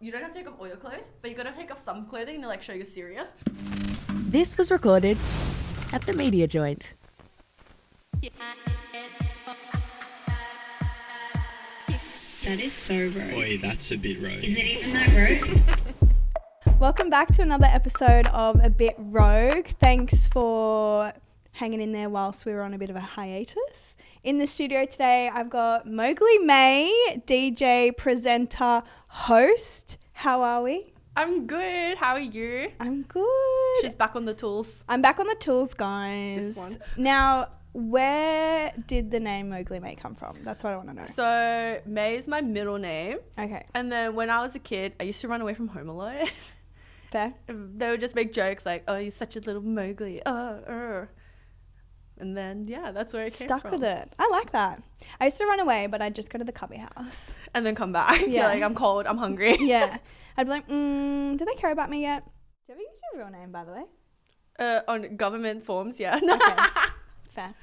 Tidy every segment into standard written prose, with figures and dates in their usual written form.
you don't have to take off all your clothes, but you got to take off some clothing to like show you're serious. This was recorded at the Media Joint. That is so rogue. Boy, that's a bit rogue. Is it even that rogue? Welcome back to another episode of A Bit Rogue. Thanks for hanging in there whilst we were on a bit of a hiatus. In the studio today, I've got Mowgli May, DJ, presenter, host. How are we? I'm good. How are you? I'm good. She's back on the tools. I'm back on the tools, guys. This one. Now, where did the name Mowgli May come from? That's what I want to know. So May is my middle name. Okay. And then when I was a kid, I used to run away from home a lot. Fair. They would just make jokes like, oh, you're such a little Mowgli. And then, yeah, that's where it came from. Stuck with it. I like that. I used to run away, but I'd just go to the cubby house. And then come back. Yeah. You're like, I'm cold, I'm hungry. Yeah. I'd be like, do they care about me yet? Do you ever use your real name, by the way? On government forms, yeah. Okay. Fair.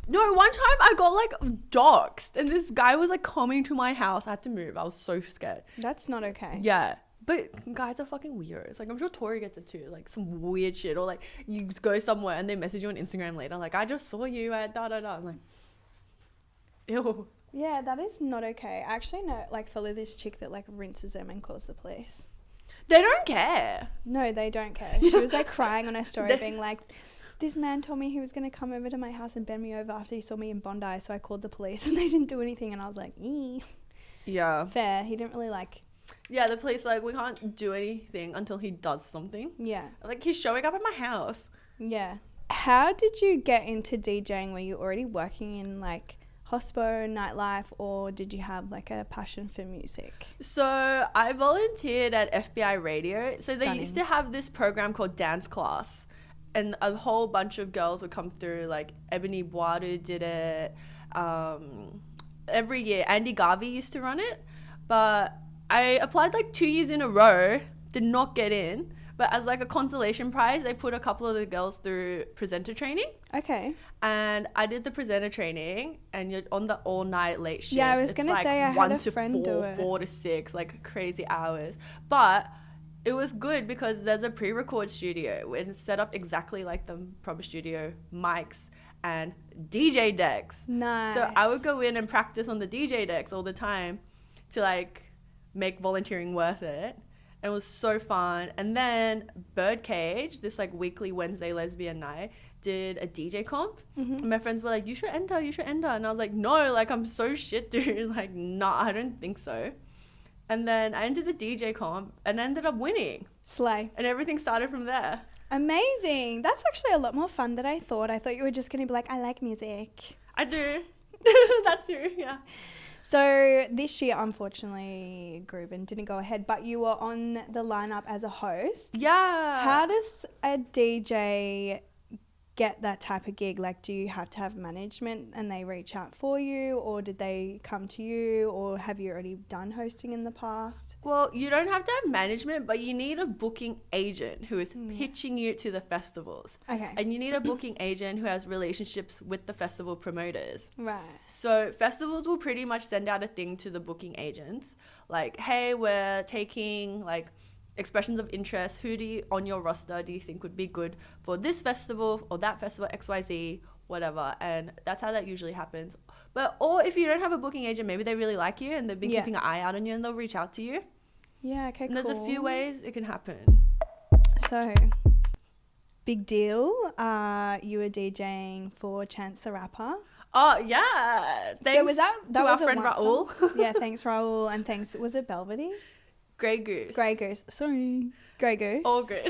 No, one time I got like doxxed and this guy was like coming to my house. I had to move. I was so scared. That's not okay. Yeah. But guys are fucking weirdos. Like, I'm sure Tori gets it too. Like, some weird shit. Or, like, you go somewhere and they message you on Instagram later. Like, I just saw you at da-da-da. I'm like, ew. Yeah, that is not okay. I actually know, like, follow this chick that, like, rinses them and calls the police. They don't care. No, they don't care. She was, like, crying on her story being like, this man told me he was going to come over to my house and bend me over after he saw me in Bondi. So I called the police and they didn't do anything. And I was like, Yeah. Fair. He didn't really, like... Yeah, the police like, we can't do anything until he does something. Yeah. Like, he's showing up at my house. Yeah. How did you get into DJing? Were you already working in, like, hospo, nightlife, or did you have, like, a passion for music? So, I volunteered at FBI Radio. So, Stunning. they used to have this program called Dance Class. And a whole bunch of girls would come through, like, Ebony Boadu did it. Every year, Andy Garvey used to run it. But I applied, like, 2 years in a row, did not get in. But as, like, a consolation prize, they put a couple of the girls through presenter training. Okay. And I did the presenter training, and you're on the all-night late shift. Yeah, I was going to say I had a 1 to friend 4, do it. 4 to 6, like, crazy hours. But it was good because there's a pre-record studio and it's set up exactly like the proper studio, mics and DJ decks. Nice. So I would go in and practice on the DJ decks all the time to, like, make volunteering worth it. And it was so fun. And then Birdcage, this, like, weekly Wednesday lesbian night, did a DJ comp. And my friends were like, you should enter. And I was like, no, like, I'm so shit, dude. Like, nah, I don't think so. And then I entered the DJ comp and ended up winning. Slay. And everything started from there. Amazing. That's actually a lot more fun than I thought. I thought you were just going to be like, I like music. I do. That too, yeah. So this year, unfortunately, Grooven didn't go ahead, but you were on the lineup as a host. Yeah. How does a DJ get that type of gig? Like, do you have to have management and they reach out for you, or did they come to you, or have you already done hosting in the past? Well, you don't have to have management, but you need a booking agent who is pitching you to the festivals. Okay. And you need a booking agent who has relationships with the festival promoters. Right. So festivals will pretty much send out a thing to the booking agents. Like, hey, we're taking, like, expressions of interest. Who do you, on your roster, do you think would be good for this festival or that festival, XYZ, whatever. And that's how that usually happens. But, or if you don't have a booking agent, maybe they really like you and they've been keeping an eye out on you and they'll reach out to you. Yeah, okay, and cool. there's a few ways it can happen. So, big deal. You were DJing for Chance the Rapper. Oh, yeah. Thanks so was that to was our friend Raoul. Yeah, thanks Raoul, and thanks, was it Belvedere? Grey Goose. Grey Goose. Sorry. Grey Goose. All good.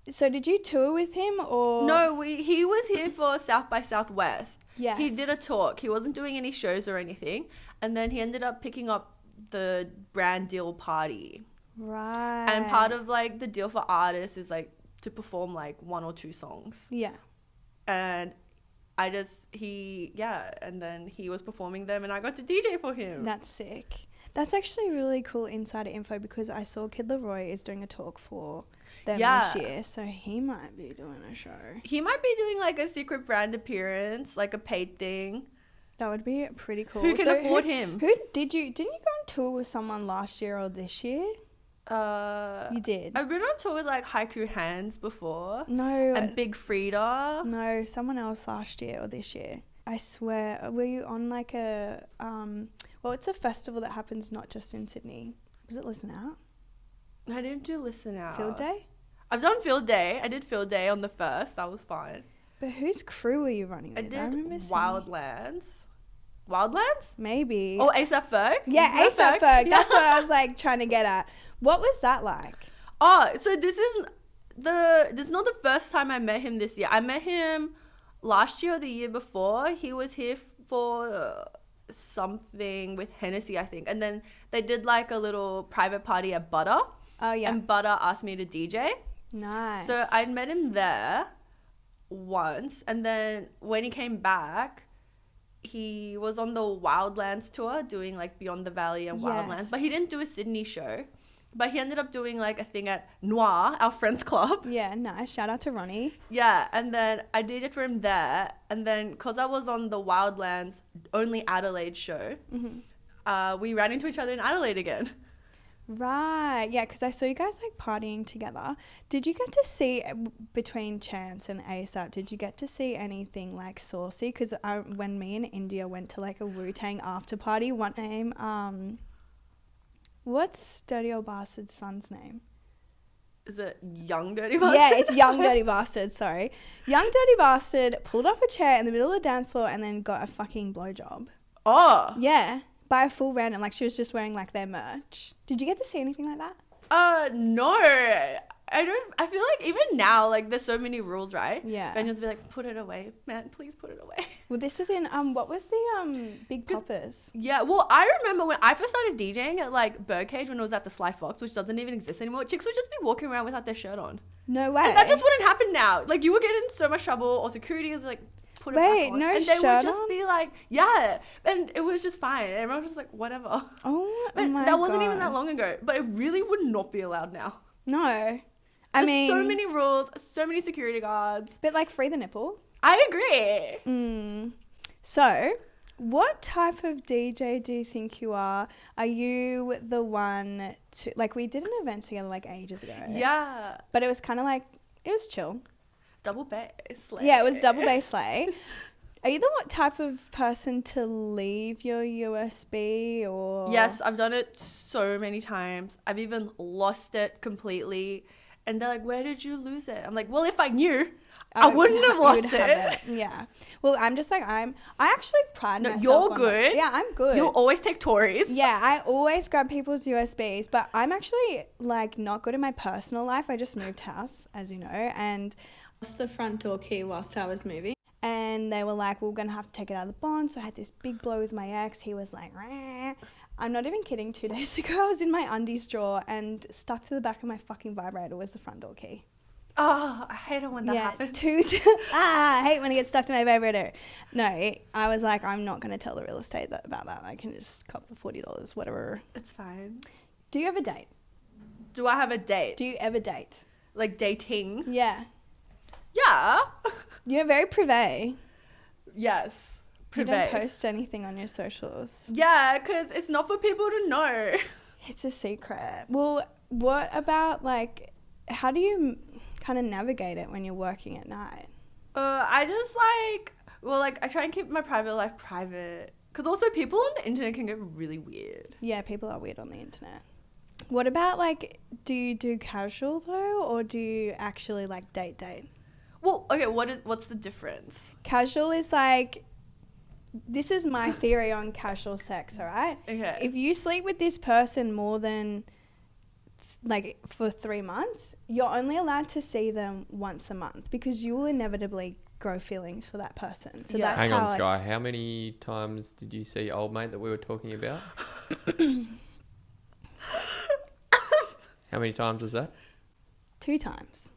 So did you tour with him or? No, he was here for South by Southwest. Yes. He did a talk. He wasn't doing any shows or anything. And then he ended up picking up the brand deal party. Right. And part of, like, the deal for artists is, like, to perform, like, 1 or 2 songs. Yeah. And and then he was performing them and I got to DJ for him. That's sick. That's actually really cool insider info because I saw Kid Leroy is doing a talk for them this year, so he might be doing a show. He might be doing, like, a secret brand appearance, like a paid thing. That would be pretty cool. Who can afford him? Didn't you go on tour with someone last year or this year? You did. I've been on tour with like Haiku Hands before. No. And Big Frida. No, someone else last year or this year. I swear. Were you on like a well, it's a festival that happens not just in Sydney. Was it Listen Out? I didn't do Listen Out. Field Day? I've done Field Day. I did Field Day on the 1st. That was fun. But whose crew were you running with? I did remember Wildlands. Wildlands? Maybe. Oh, A AP Ferg? Yeah, A AP Ferg. That's what I was like trying to get at. What was that like? Oh, so this is not the first time I met him this year. I met him last year or the year before. He was here for something with Hennessy, I think. And then they did like a little private party at Butter. Oh, yeah. And Butter asked me to DJ. Nice. So I'd met him there once. And then when he came back, he was on the Wildlands tour doing like Beyond the Valley and Wildlands. Yes. But he didn't do a Sydney show. But he ended up doing like a thing at Noir, our friends club. Yeah, nice. Shout out to Ronnie. Yeah, and then I did it for him there. And then because I was on the Wildlands only Adelaide show, we ran into each other in Adelaide again. Right. Yeah, because I saw you guys like partying together. Did you get to see, between Chance and ASAP, did you get to see anything like saucy? Because when me and India went to like a Wu-Tang after party, one name, what's Dirty Old Bastard's son's name? Is it Young Dirty Bastard? Yeah, it's Young Dirty Bastard, sorry. Young Dirty Bastard pulled up a chair in the middle of the dance floor and then got a fucking blowjob. Oh. Yeah, by a full random. Like, she was just wearing like their merch. Did you get to see anything like that? No. I feel like even now, like, there's so many rules, right? Yeah. And just be like, put it away, man, please put it away. Well, this was in, what was the, Big Poppers? Yeah, well, I remember when I first started DJing at, like, Birdcage when it was at the Sly Fox, which doesn't even exist anymore, chicks would just be walking around without their shirt on. No way. And that just wouldn't happen now. Like, you would get in so much trouble, or security was like, put it back on. No and they shirt would just on? be like, yeah. And it was just fine. And everyone was just like, whatever. Oh, But my that wasn't even God. that long ago. But it really would not be allowed now. No. There's I mean, so many rules, so many security guards. but like free the nipple. I agree. So, what type of DJ do you think you are? Are you the one to, like, we did an event together like ages ago. Yeah. But it was kind of like, it was chill. Double bass. Like. Yeah, it was double bass sleigh. Are you the what type of person to leave your USB or? Yes, I've done it so many times. I've even lost it completely. And they're like, where did you lose it? I'm like, well, if I knew, I wouldn't have lost it. Yeah. Well, I'm just like, I actually pride myself you're on good. that. Yeah, I'm good. You'll always take Tories. Yeah, I always grab people's USBs, but I'm actually like not good in my personal life. I just moved house, as you know, and Lost the front door key whilst I was moving. and they were like, we're going to have to take it out of the bond. So I had this big blow with my ex. He was like, rah. I'm not even kidding. 2 days ago, I was in my undies drawer and stuck to the back of my fucking vibrator was the front door key. Oh, I hate it when that happens. I hate when it gets stuck to my vibrator. No, I was like, I'm not going to tell the real estate about that. I can just cop the $40, whatever. It's fine. Do you ever date? Do I have a date? Do you ever date? Like dating? Yeah. Yeah. You're very privé. Yes. You don't Privé. post anything on your socials. Yeah, because it's not for people to know. It's a secret. Well, what about like, how do you kind of navigate it when you're working at night? I just I try and keep my private life private. Because also people on the internet can get really weird. Yeah, people are weird on the internet. What about like, do you do casual though, or do you actually like date? Well, okay, what's the difference? Casual is like, this is my theory on casual sex, all right? Okay. If you sleep with this person more than like for 3 months, you're only allowed to see them once a month because you will inevitably grow feelings for that person. So Yeah. that's Hang how on, Skye. How many times did you see old mate that we were talking about? How many times was that? 2 times.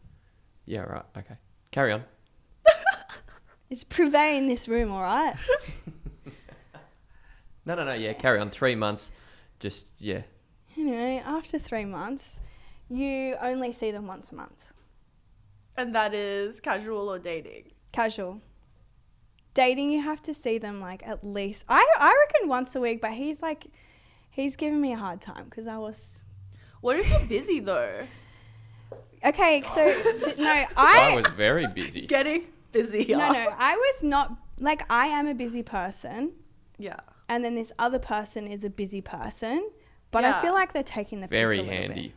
Yeah, right. Okay. Carry on. It's privé in this room, all right? No. Yeah, carry on. 3 months. Just, yeah. You know, after 3 months, you only see them once a month. And that is casual or dating? Casual. dating, you have to see them like at least, I reckon once a week, but he's giving me a hard time because I was. What if you're busy though? Okay, so no, I was very busy. Getting busier. No, I was not, like, I am a busy person. Yeah. And then this other person is a busy person. But I Yeah. feel like they're taking the piss a Very little handy, bit.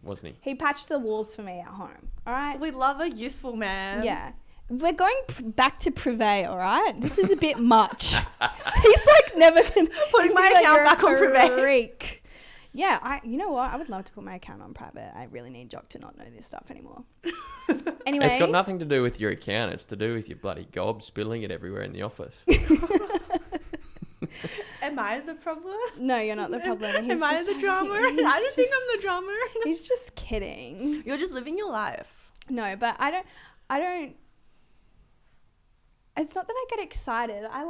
wasn't He patched the walls for me at home, all right? We love a useful man. Yeah. We're going back to privé, all right? This is a bit much. He's like never going to... Putting my account back on privé. Freak. Yeah, you know what? I would love to put my account on private. I really need Jock to not know this stuff anymore. Anyway. It's got nothing to do with your account. It's to do with your bloody gob spilling it everywhere in the office. Am I the problem? No, you're not the problem. He's Am I just the drama? I he's don't think I'm just- the drama. He's just kidding. You're just living your life. No, but I don't. It's not that I get excited. I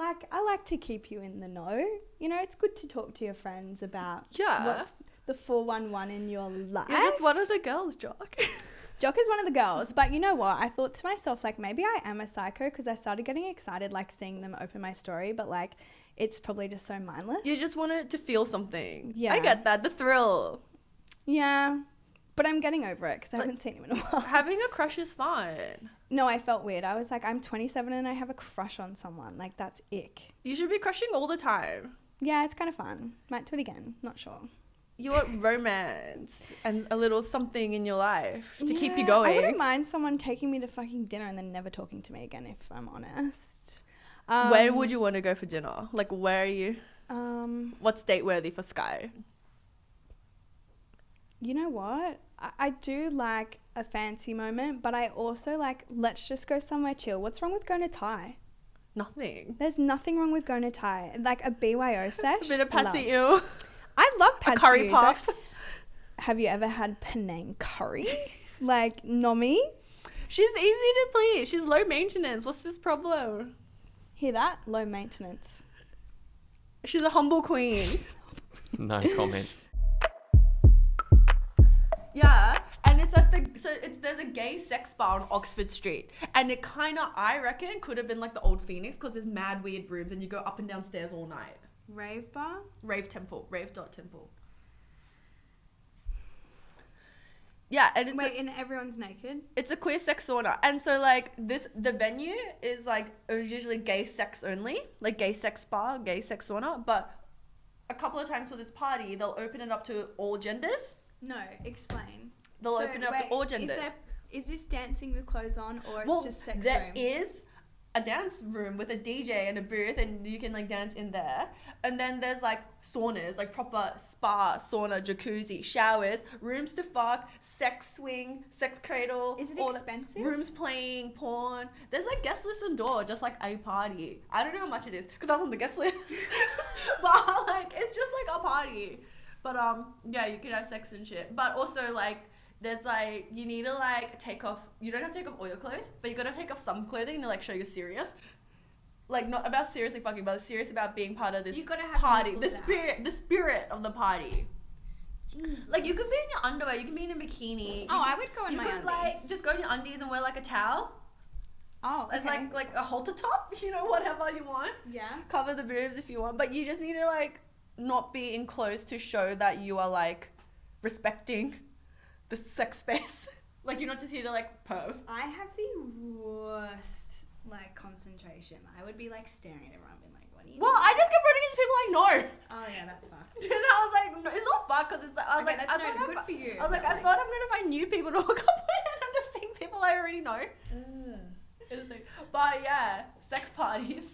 like to keep you in the know. You know, it's good to talk to your friends about what's the 411 in your life. You're just one of the girls, Jock. Jock is one of the girls, but you know what? I thought to myself, like, maybe I am a psycho because I started getting excited, like, seeing them open my story, but, like, it's probably just so mindless. You just wanted to feel something. Yeah. I get that. The thrill. Yeah, but I'm getting over it because I haven't seen him in a while. Having a crush is fine. No, I felt weird. I was like, I'm 27 and I have a crush on someone. Like, that's ick. You should be crushing all the time. Yeah, it's kind of fun. Might do it again. Not sure. You want romance and a little something in your life to keep you Yeah, going. I wouldn't mind someone taking me to fucking dinner and then never talking to me again, if I'm honest. Where would you want to go for dinner? Like, where are you? What's date worthy for Skye? You know what? I do like a fancy moment, but I also like, let's just go somewhere chill. What's wrong with going to Thai? Nothing. There's nothing wrong with going to Thai. Like a BYO sesh. A bit of patsy love. ew. I love A pad curry see ew. puff. Have you ever had Penang curry? Like Nomi? She's easy to please. She's low maintenance. What's this problem? Hear that? Low maintenance. She's a humble queen. No comment. Yeah, and it's at there's a gay sex bar on Oxford Street, and it kind of, I reckon, could have been like the old Phoenix because there's mad weird rooms and you go up and down stairs all night. Rave bar? Rave temple. Yeah, and it's Wait, and everyone's naked? it's a queer sex sauna, and so like the venue is like usually gay sex only, like gay sex bar, gay sex sauna, but a couple of times for this party they'll open it up to all genders. No, explain. They'll open it up to all genders. Is this dancing with clothes on or it's Well, just sex there rooms? is a dance room with a DJ and a booth, and you can like dance in there. And then there's like saunas, like proper spa, sauna, jacuzzi, showers, rooms to fuck, sex swing, sex cradle. Is it all that. expensive? Rooms playing, porn. There's like guest list indoor, just like a party. I don't know how much it is because I was on the guest list, but like it's just like a party. But yeah, you can have sex and shit. But also like, there's like, you need to like take off, you don't have to take off all your clothes, but you gotta take off some clothing to like show you're serious. Like, not about seriously fucking, but serious about being part of this You gotta have party. nipples The spirit of the party. Jesus. Like, you could be in your underwear, you can be in a bikini. Oh, I would go in you my could undies. like just go in your undies and wear like a towel. Oh, okay. As like a halter top, you know, whatever you want. Yeah. Cover the boobs if you want, but you just need to like not be enclosed to show that you are like respecting the sex space. Like, you're not just here to like perv. I have the worst like concentration. I would be like staring at everyone being like, what are you Well, I just kept running into people I know. Oh yeah, that's fucked. And I was like, no, it's not fucked because it's like, I was Okay, like, that's I thought good I'm- for you, I was like, but, I thought I'm gonna find new people to hook up with, and I'm just seeing people I already know. It's like, but yeah, sex parties.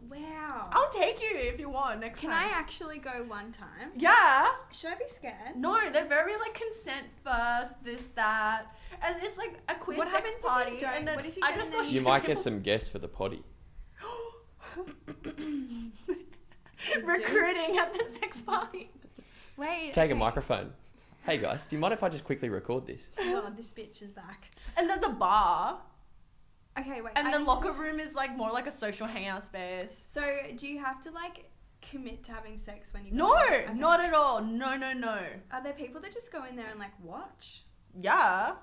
Wow. I'll take you if you want next Can time. I actually go one time? Yeah. Should I be scared? No, they're very like consent first, this, that, and it's like a queer What sex happens if you party. don't? And then What if you I get just in saw there and You straight might get people- some guests for the potty. recruiting at the sex party. Wait. Take a microphone. Hey guys, do you mind if I just quickly record this? God, this bitch is back. And there's a bar, Okay, wait. and I the need locker room is like more like a social hangout space. So, do you have to like commit to having sex when you? No, go there? Okay. not at all. No. Are there people that just go in there and like watch? Yeah.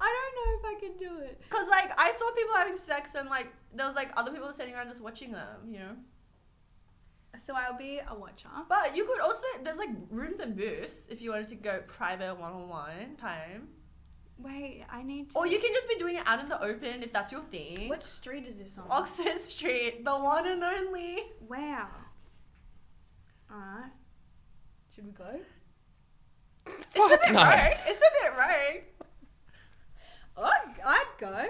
I don't know if I can do it. Cause like I saw people having sex and like there was like other people sitting around just watching them, you know. So I'll be a watcher. But you could also there's like rooms and booths if you wanted to go private one-on-one time. Wait, I need to. Or you can just be doing it out in the open if that's your thing. What street is this on? Oxford Street, the one and only. Wow. Alright. Should we go? It's a bit no. rogue. It's a bit rogue. I'd go.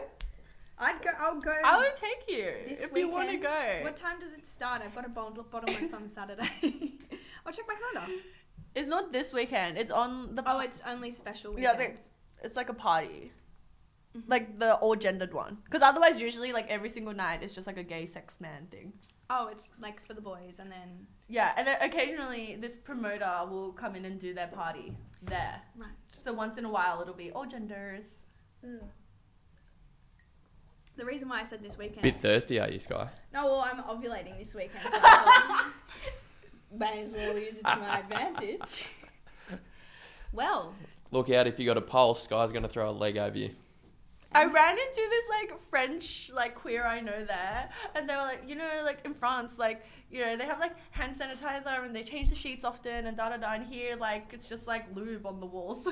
I'll go. I would take you this if you want to weekend. go. What time does it start? I've got a bottle of my son's Saturday. I'll check my calendar. It's not this weekend. It's on the. Oh, it's only special yeah. weekends. It's like a party, like the all gendered one. Because otherwise, usually like every single night, it's just like a gay sex man thing. Oh, it's like for the boys, and then Yeah, and then occasionally this promoter will come in and do their party there. right. So once in a while, it'll be all genders. The reason why I said this weekend. Bit thirsty, are you, Skye? No, well, I'm ovulating this weekend, so I thought, may as well use it to my advantage. Well, Look out, if you got a pulse, Skye's going to throw a leg over you. I ran into this like French like queer I know there, and they were like, you know, like in France, like, you know, they have like hand sanitizer and they change the sheets often and da da da. And here, like, it's just like lube on the walls,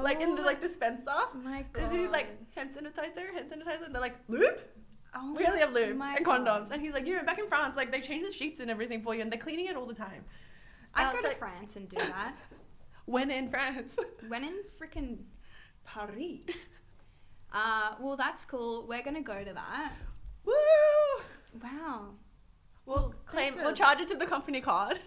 like in the like dispenser. Oh my god. And he's like hand sanitizer, and they're like lube. Oh We only have lube my and God. condoms. And he's like, you know, back in France, like they change the sheets and everything for you, and they're cleaning it all the time. And I I'd go was to like, France and do that. When in France? When in freaking Paris. Well, that's cool. We're gonna go to that. Woo! Wow. We'll thanks we'll for- charge it to the company card.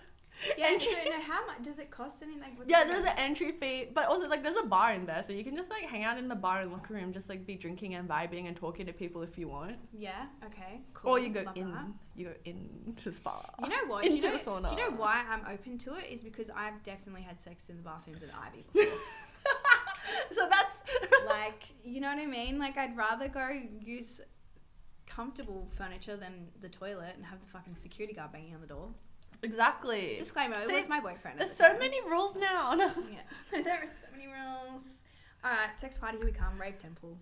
Yeah, I Entry- don't know how much does it cost? Any like? what's Yeah, the- there's an entry fee, but also like there's a bar in there, so you can just like hang out in the bar and locker room, just like be drinking and vibing and talking to people if you want. Yeah. Okay. Cool. Or you go Love in, that. you go into the spa. You know what? Into do you know, the sauna. do you know why I'm open to it? Is because I've definitely had sex in the bathrooms with Ivy before. So that's Like, you know what I mean? Like, I'd rather go use comfortable furniture than the toilet and have the fucking security guard banging on the door. exactly. Disclaimer, it See, was my boyfriend. at There's the so time. many rules now. Yeah. There are so many rules. Alright, sex party, here we come. Rave temple.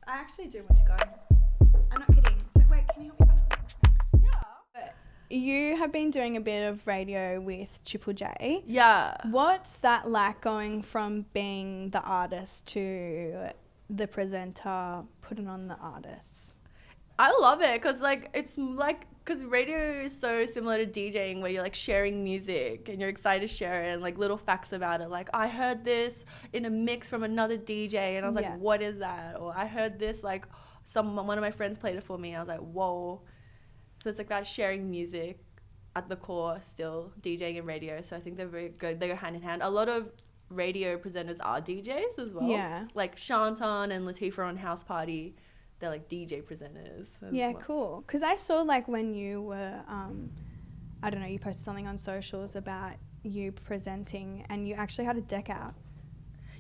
I actually do want to go. I'm not kidding. So, wait, can you help me find out? You have been doing a bit of radio with Triple J. Yeah. What's that like going from being the artist to the presenter, putting on the artists? I love it because like it's like because radio is so similar to DJing where you're like sharing music and you're excited to share it and like little facts about it. Like I heard this in a mix from another DJ and I was Yeah. like, what is that? Or I heard this like one of my friends played it for me. I was like, whoa. So it's like about sharing music at the core still, DJing and radio. So I think they're very good. They go hand in hand. A lot of radio presenters are DJs as well. Yeah. Like Shantan and Latifah on House Party. They're like DJ presenters. as Yeah, well. cool. Because I saw like when you were, I don't know, you posted something on socials about you presenting and you actually had a deck out.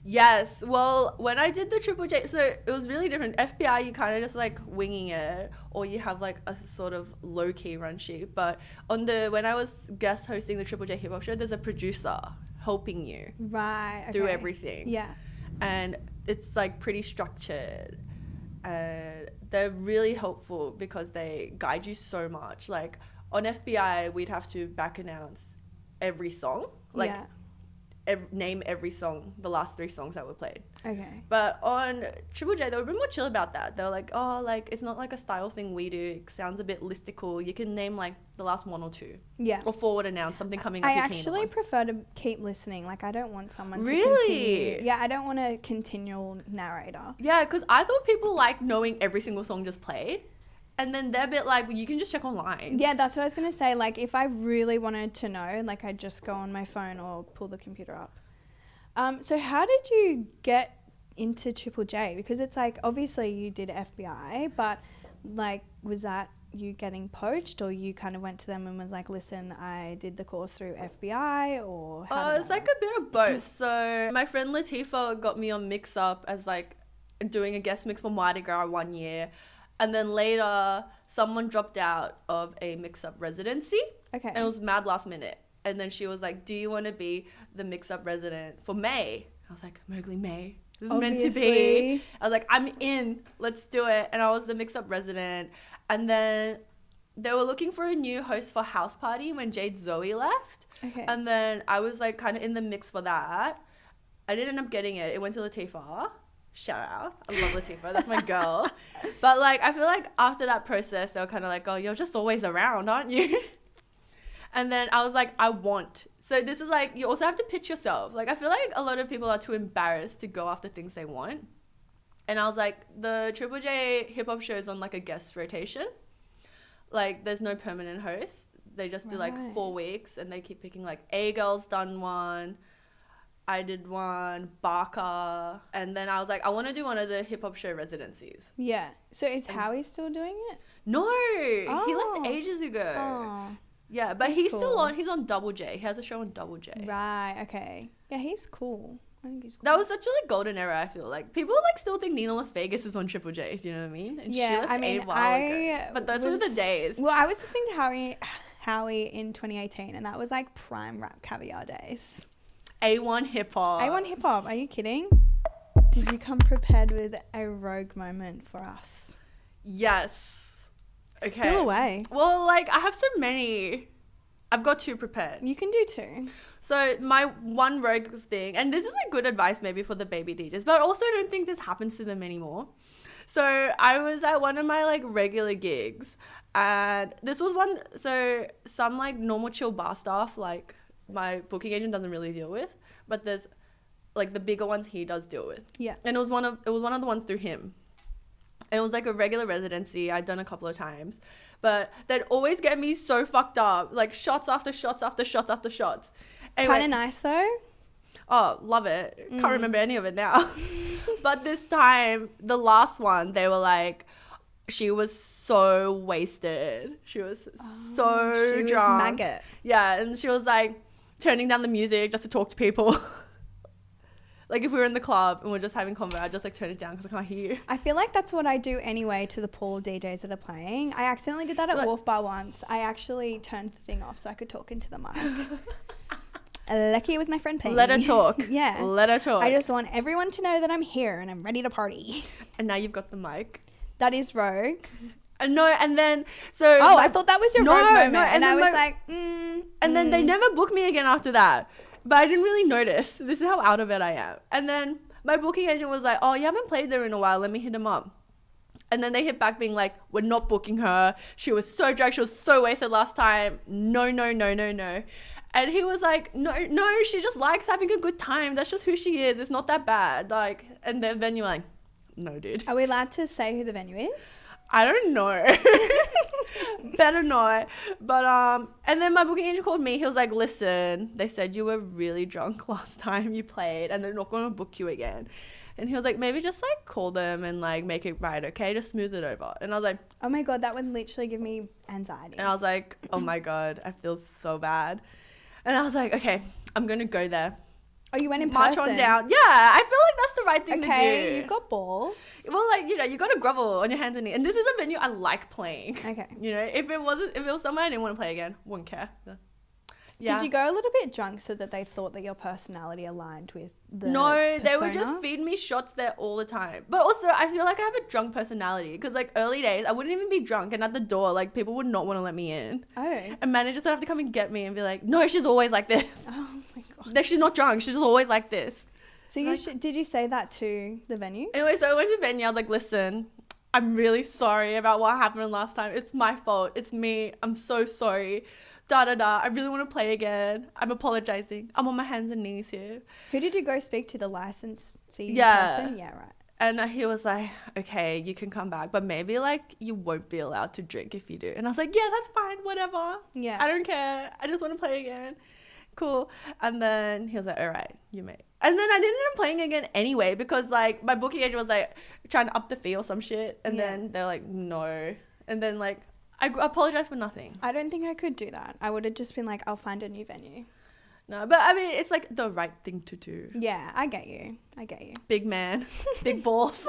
Yes. Well, when I did the Triple J, so it was really different. FBI, you kind of just like winging it, or you have like a sort of low key run sheet. But when I was guest hosting the Triple J Hip Hop Show, there's a producer helping you Right. Okay. through everything. Yeah. And it's like pretty structured. And they're really helpful because they guide you so much. Like on FBI, we'd have to back announce every song. Like yeah. name every song, the last 3 songs that were played. Okay. But on Triple J, they were a bit more chill about that. They were like, oh, like, it's not like a style thing we do. It sounds a bit listicle. You can name, like, the last 1 or 2. Yeah. Or forward announce something coming up I you're keen actually on. prefer to keep listening. Like, I don't want someone to Really? continue. Yeah, I don't want a continual narrator. Yeah, because I thought people like knowing every single song just played. And then they're a bit like, well, you can just check online. Yeah, that's what I was going to say. Like, if I really wanted to know, like, I'd just go on my phone or pull the computer up. So how did you get into Triple J? Because it's like, obviously you did FBI, but like, was that you getting poached or you kind of went to them and was like, listen, I did the course through FBI or how did It's that like a bit of both. So my friend Latifah got me on Mix Up as like doing a guest mix for Mardi Gras 1 year. And then later someone dropped out of a Mix Up residency. Okay. And it was mad last minute. And then she was like, do you want to be the Mix Up resident for May? I was like, Mowgli May. This is meant to be. Obviously. I was like, I'm in. Let's do it. And I was the mix-up resident. And then they were looking for a new host for House Party when Jade Zoe left. Okay. And then I was like kind of in the mix for that. I didn't end up getting it. It went to Latifah. Shout out. I love Latifah. That's my girl. But like, I feel like after that process, they were kind of like, oh, you're just always around, aren't you? And then I was like, I want. So this is like, you also have to pitch yourself. Like, I feel like a lot of people are too embarrassed to go after things they want. And I was like, the Triple J hip hop show is on like a guest rotation. Like, there's no permanent host. They just do like 4 weeks and they keep picking like A-Girl's done one. I did one, Barker. And then I was like, I want to do one of the hip hop show residencies. Yeah. So is Howie still doing it? No, he Oh. left ages ago. Oh. Yeah, but That's he's cool. still on. He's on Double J. He has a show on Double J. Right. Okay. Yeah, he's cool. I think he's cool. That was such a like golden era. I feel like people like still think Nina Las Vegas is on Triple J. Do you know what I mean? And she Yeah, left I mean, a while ago. But those were the was- days. Well, I was listening to Howie in 2018, and that was like prime rap caviar days. A1 hip hop. A1 hip hop. Are you kidding? Did you come prepared with a rogue moment for us? Yes. Okay. Spill away. Well, like I have so many. I've got 2 prepared. You can do 2. So my one rogue thing, and this is like good advice maybe for the baby DJs, but also I don't think this happens to them anymore. So I was at one of my like regular gigs, and this was one. So some like normal chill bar staff, like my booking agent doesn't really deal with, but there's like the bigger ones he does deal with. Yeah. And it was one of the ones through him. And it was like a regular residency I'd done a couple of times. But they'd always get me so fucked up. Like shots after shots after shots after shots. Anyway, Kind of nice though. oh, love it. Can't remember any of it now. But this time, the last one, they were like, she was so wasted. She was so She was drunk. maggot. Yeah, and she was like turning down the music just to talk to people. Like if we were in the club and we're just having convo, I'd just like turn it down because I can't hear you. I feel like that's what I do anyway to the pool of DJs that are playing. I accidentally did that at Like- Wolf Bar once. I actually turned the thing off so I could talk into the mic. Lucky it was my friend Peggy. Let her talk. Yeah. Let her talk. I just want everyone to know that I'm here and I'm ready to party. And now you've got the mic. That is rogue. And no, and then so. Oh, I thought that was your No, rogue moment. no, and and I then was my- like, And then they never booked me again after that. But I didn't really notice. This is how out of it I am. And then my booking agent was like, oh, you haven't played there in a while. Let me hit him up. And then they hit back being like, we're not booking her. She was so drunk. She was so wasted last time. No, no, no, no, no. And he was like, no, she just likes having a good time. That's just who she is. It's not that bad. Like, and then you're like, no, dude. are we allowed to say who the venue is? I don't know. Better not. But and then my booking agent called me. He was like, listen, they said you were really drunk last time you played and they're not going to book you again. And he was like, maybe just like call them and like make it right, okay? Just smooth it over. And I was like, Oh my God, that would literally give me anxiety. and I was like, oh my God, I feel so bad. And I was like, okay, I'm going to go there. Oh, you went in March person? on down. Yeah, I feel like that's the right thing to do. Okay, you've got balls. Well, like, you know, you got to grovel on your hands and knees. And this is a venue I like playing. Okay. You know, if it was somewhere I didn't want to play again, wouldn't care. Yeah. Did you go a little bit drunk so that they thought that your personality aligned with the No, they would persona? just feed me shots there all the time. But also, I feel like I have a drunk personality because, like, early days, I wouldn't even be drunk, and at the door, like, people would not want to let me in. Oh. And managers would have to come and get me and be like, "No, she's always like this. Oh my God. No, she's not drunk. She's just always like this." So you Like- did you say that to the venue? Anyway, so I went to the venue. I was like, "Listen, I'm really sorry about what happened last time. It's my fault. It's me. I'm so sorry. Da da da. I really want to play again. I'm apologizing. I'm on my hands and knees here." Who did you go speak to? The licensee Yeah. person? Yeah, right. And he was like, "Okay, you can come back, but maybe like you won't be allowed to drink if you do." And I was like, "Yeah, that's fine. Whatever. Yeah. I don't care. I just want to play again. Cool." And then he was like, "All right, you may." And then I didn't end up playing again anyway because like my booking agent was like trying to up the fee or some shit, and Yeah. then they're like, "No." And then like I apologized for nothing. I don't think I could do that. I would have just been like, I'll find a new venue. No, but I mean it's like the right thing to do. Yeah, I get you. I get you. Big man, big balls.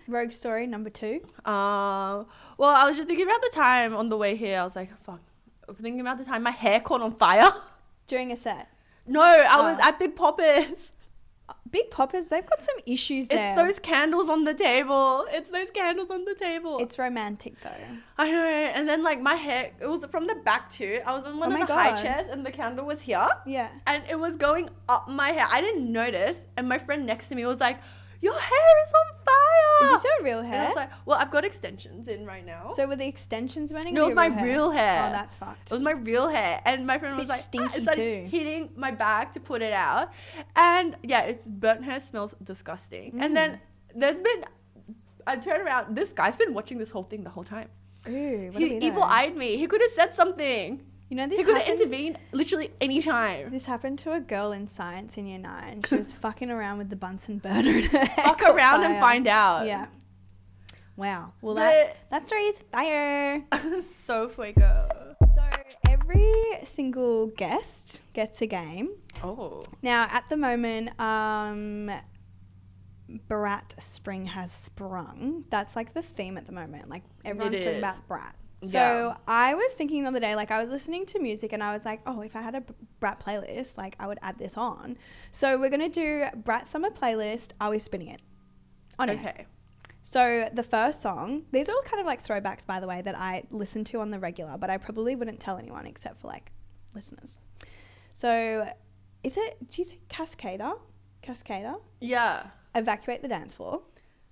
Rogue story number 2. Well, I was just thinking about the time on the way here. I was like, fuck. I was thinking about the time my hair caught on fire. During a set. No, I Oh. was at Big Poppers. Big Poppers, they've got some issues there. It's those candles on the table. It's those candles on the table. It's romantic though. I know. And then like my hair, it was from the back too. I was on one of the high chairs and the candle was here. Yeah. And it was going up my hair. I didn't notice. And my friend next to me was like, your hair is on fire. Is this your real And hair? I was like, well, I've got extensions in right now. So were the extensions burning? No, or it was your my real hair. Oh, that's fucked. It was my real hair. And my friend It's a was bit like, stinky started too. hitting my bag to put it out. And yeah, it's burnt hair smells disgusting. And then I turn around, this guy's been watching this whole thing the whole time. Ooh, what a He weirdo. evil-eyed me. He could have said something. You know, this He could have happened, intervened literally any time. this happened to a girl in science in year 9. She was fucking around with the Bunsen burner. And her hair Fuck caught around and fire. find out. Yeah. Wow. Well, But- that story is fire. So fuego. So every single guest gets a game. Oh. Now, at the moment, Brat Spring has sprung. That's like the theme at the moment. Like everyone's It talking is. about Brat. So Yeah. I was thinking the other day, like I was listening to music and I was like, oh, if I had a Brat playlist, like I would add this on. So we're going to do Brat Summer Playlist. Are we spinning it? On air. Okay. So the first song, these are all kind of like throwbacks, by the way, that I listen to on the regular, but I probably wouldn't tell anyone except for like listeners. So do you say Cascader? Cascader? Yeah. Evacuate the Dance Floor.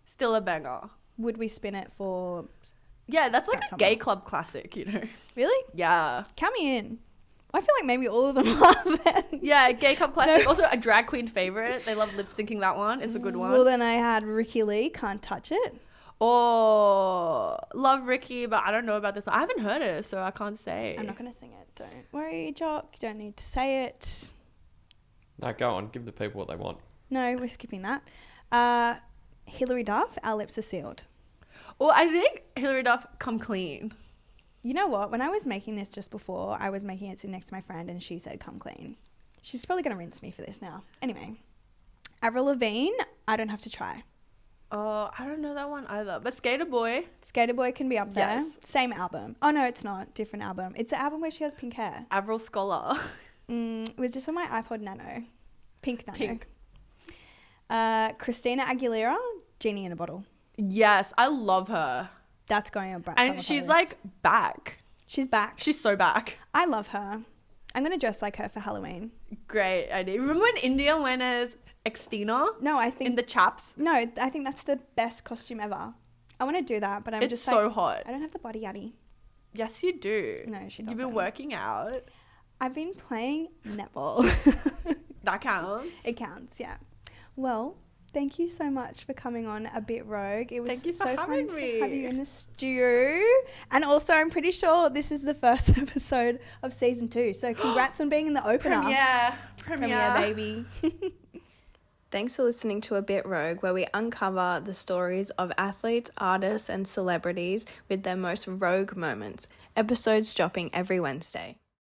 Still a banger. Would we spin it for, Yeah, that's like That's a gay club classic, you know. really? Yeah. Count me in. I feel like maybe all of them are then. Yeah, gay club classic. Also a drag queen favorite. They love lip syncing that one. It's a good one. Well, then I had Ricky Lee, Can't Touch It. Oh, love Ricky, but I don't know about this one. I haven't heard it, so I can't say. I'm not going to sing it. Don't worry, Jock. You don't need to say it. No, go on. Give the people what they want. No, we're skipping that. Hilary Duff, Our Lips Are Sealed. Well, I think Hilary Duff, Come Clean. You know what? When I was making this just before, I was making it sit next to my friend and she said, come clean. She's probably going to rinse me for this now. Anyway, Avril Lavigne, I Don't Have to Try. Oh, I don't know that one either. But Skater Boy. Skater Boy can be up there. Yes. Same album. Oh, no, it's not. Different album. It's the album where she has pink hair. Avril Scholar. It was just on my iPod Nano. Pink Nano. Pink. Christina Aguilera, Genie in a Bottle. Yes, I love her. That's going on Brat And Summer she's playlist. like back. She's back. She's so back. I love her. I'm going to dress like her for Halloween. Great idea. Remember when India went as Xtina No, I think... in the chaps? No, I think that's the best costume ever. I want to do that, but I'm It's just so like... hot. I don't have the body yaddy. Yes, you do. No, she You've doesn't. been working out. I've been playing netball. That counts. It counts, yeah. Well, thank you so much for coming on A Bit Rogue. It was Thank you for so fun having to have me. you in the studio. And also, I'm pretty sure this is the first episode of season 2. So congrats on being in the opener. Premiere. Baby. Thanks for listening to A Bit Rogue, where we uncover the stories of athletes, artists, and celebrities with their most rogue moments. Episodes dropping every Wednesday.